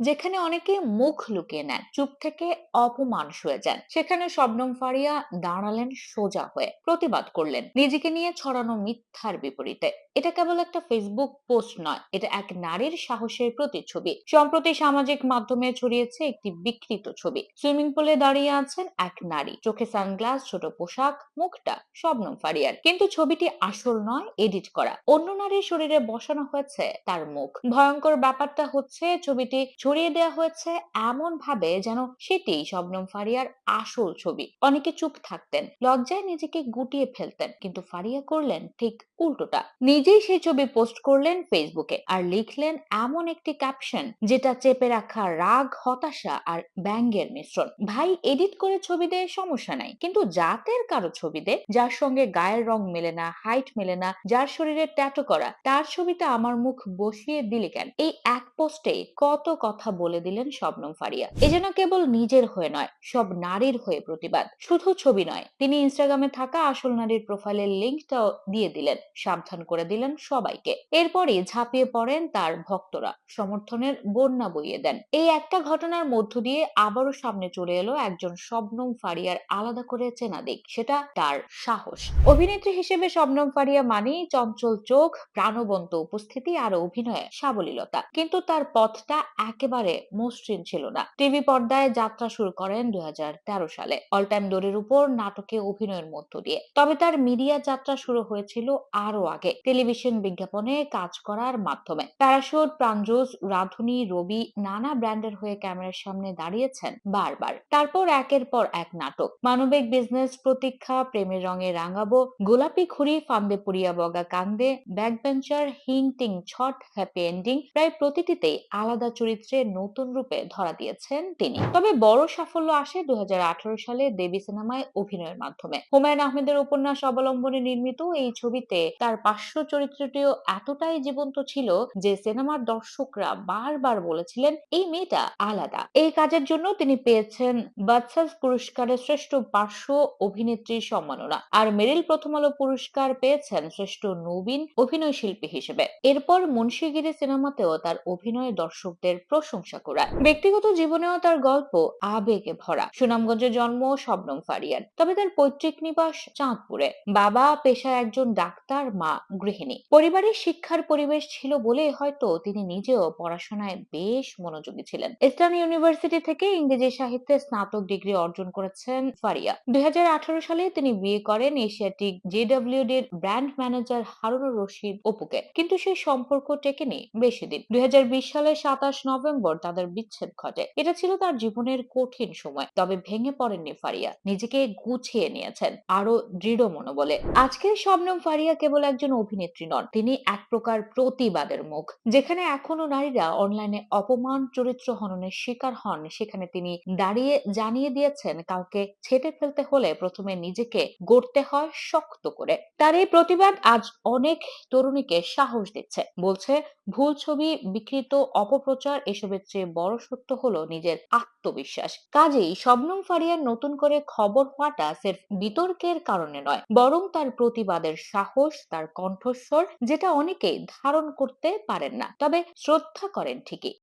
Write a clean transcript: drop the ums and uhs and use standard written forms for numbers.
যেখানে অনেকে মুখ লুকিয়ে নেন, চুপ থেকে অপমানুষ হয়ে যান, সেখানে শবনম ফারিয়া দাঁড়ালেন সোজা হয়ে, প্রতিবাদ করলেন নিজেকে নিয়ে ছড়ানো মিথ্যার বিপরীতে। এটা কেবল একটা ফেসবুক পোস্ট নয়, এটা এক নারীর সাহসের প্রতিচ্ছবি। সম্প্রতি সামাজিক মাধ্যমে ছড়িয়েছে একটি বিকৃত ছবি। সুইমিং পুলে দাঁড়িয়ে আছেন এক নারী, চোখে সানগ্লাস, ছোট পোশাক, মুখটা শবনম ফারিয়ার, কিন্তু ছবিটি আসল নয়, এডিট করা। অন্য নারীর শরীরে বসানো হয়েছে তার মুখ। ভয়ঙ্কর ব্যাপারটা হচ্ছে, ছবিটি ছড়িয়ে দেওয়া হয়েছে এমন ভাবে যেন সেটি শবনম ফারিয়ার আসল ছবি। অনেকে চুপ থাকতেন, লজ্জায় নিজেকে গুটিয়ে ফেলতেন, কিন্তু ফারিয়া করলেন ঠিক উল্টোটা। নিজেই সেই ছবি পোস্ট করলেন ফেসবুকে, আর লিখলেন এমন একটি ক্যাপশন যেটা চেপে রাখা রাগ, হতাশা আর ব্যঙ্গের মিশ্রণ। ভাই, এডিট করে ছবি দেয় সমস্যা নাই, কিন্তু জাতের কারো ছবি দে, যার সঙ্গে গায়ের রং মেলে না, হাইট মেলে না, যার শরীরে ট্যাটু করা, তার ছবিতে আমার মুখ বসিয়ে দিলি কেন? এই এক পোস্টে কত কথা বলে দিলেন শবনম ফারিয়া। এ যেন কেবল নিজের হয়ে নয়, সব নারীর হয়ে প্রতিবাদ। শুধু ছবি নয়, তিনি ইনস্টাগ্রামে থাকা আসল নারীর প্রোফাইলের লিঙ্কটাও দিয়ে দিলেন, সাবধান করে দিলেন সবাইকে। এরপরই ঝাঁপিয়ে পড়েন তার ভক্তরা, সমর্থনের বন্যা বইয়ে দেন। এই একটা ঘটনার মধ্য দিয়ে আবারও সামনে চলে এলো একজন শবনম ফারিয়ার আলাদা করে চেনা দিক, সেটা তার সাহস। অভিনেত্রী হিসেবে শবনম ফারিয়া মানেই চঞ্চল চোখ, প্রাণবন্ত উপস্থিতি আর অভিনয়ে সাবলীলতা, কিন্তু তার পথটা একেবারে মসৃণ ছিল না। টিভি পর্দায় যাত্রা শুরু করেন 2013 সালে, অল টাইম দৌড়ের উপর নাটকে অভিনয়ের মধ্য দিয়ে। তবে তার মিডিয়া যাত্রা শুরু হয়েছিল আরো আগে, টেলিভিশন বিজ্ঞাপনে কাজ করার মাধ্যমে। প্যারাশুট, প্রাঞ্জুস, রাধুনী, রবি নানা ব্র্যান্ডের হয়ে ক্যামেরার সামনে দাঁড়িয়েছেন বারবার। তারপর একের পর এক নাটক, মানবিক বিজনেস, প্রতীক্ষা, প্রেমের রঙে রাঙাবো, গোলাপি খুঁড়ি, ফান্দে পুরিয়া বগা কান্দে, ব্যাকবেঞ্চার, হিং টিং ছট, হ্যাপি এন্ডিং, প্রায় প্রতিটিতেই আলাদা চরিত্রে নতুন রূপে ধরা দিয়েছেন তিনি। তবে বড় সাফল্য আসে 2018 সালে দেবী সিনেমায় অভিনয়ের মাধ্যমে। হুমায়ুন আহমেদের উপন্যাস অবলম্বনে নির্মিত এই ছবিতে তার পার্শ্ব চরিত্রটিও এতটাই জীবন্ত ছিল যে সিনেমার দর্শকরা বারবার বলেছিলেন এই মেয়েটা আলাদা। এই কাজের জন্য তিনি পেয়েছেন বাচসাস পুরস্কারের শ্রেষ্ঠ পার্শ্ব অভিনেত্রীর সম্মাননা, আর মেরিল প্রথম আলো পুরস্কার পেয়েছেন শ্রেষ্ঠ নবীন অভিনয় শিল্পী হিসেবে। এরপর মুন্সিগিরি সিনেমাতেও তার অভিনয় দর্শকদের প্রশংসা কুড়ায়। ব্যক্তিগত জীবনেও তার গল্প আবেগে ভরা। সুনামগঞ্জে জন্ম শবনম ফারিয়ার, তবে তার পৈতৃক নিবাস চাঁদপুরে। বাবা পেশায় একজন ডাক্তার, মা গৃহিণী। পরিবারের শিক্ষার পরিবেশ ছিল বলে হয়তো তিনি নিজেও পড়াশোনায় বেশ মনোযোগী ছিলেন। ইস্টার্ন ইউনিভার্সিটি থেকে ইংরেজি সাহিত্যে স্নাতক ডিগ্রি অর্জন করেছেন ফারিয়া। 2018 সালে তিনি বিয়ে করেন এশিয়াটিক জেডব্লিউডির ব্র্যান্ড ম্যানেজার হারুনুর রশিদ অপুকে, কিন্তু সেই সম্পর্ক টেকেনি বেশি দিন। 2020 সালের 27 নভেম্বর তাদের বিচ্ছেদ ঘটে। এটা ছিল তার জীবনের কঠিন সময়, তবে ভেঙে পড়েননি ফারিয়া, নিজেকে গুছিয়ে নিয়েছেন আরো দৃঢ় মনোবলে। আজকের শবনম ফারিয়া কেবল একজন অভিনেত্রী নন, তিনি এক প্রকার প্রতিবাদের মুখ। যেখানে এখনো নারীরা অনলাইনে অপমান, চরিত্র হননের শিকার হন, সেখানে তিনি দাঁড়িয়ে জানিয়ে দিয়েছেন কাউকে ছেটে ফেলতে হলে প্রথমে নিজেকে গড়তে হয় শক্ত করে। তার এই প্রতিবাদ আজ অনেক তরুণীকে সাহস দিচ্ছে, বলছে ভুল ছবি, বিকৃত অপপ্রচার এসবের চেয়ে বড় সত্য হলো নিজের আত্মবিশ্বাস। কাজেই শবনম ফারিয়ার নতুন করে খবর হওয়াটা সির্ফ বিতর্কের কারণে নয়, বরং তার প্রতিবাদের সাহস, তার কণ্ঠস্বর, যেটা অনেকেই ধারণ করতে পারেন না, তবে শ্রদ্ধা করেন ঠিকই।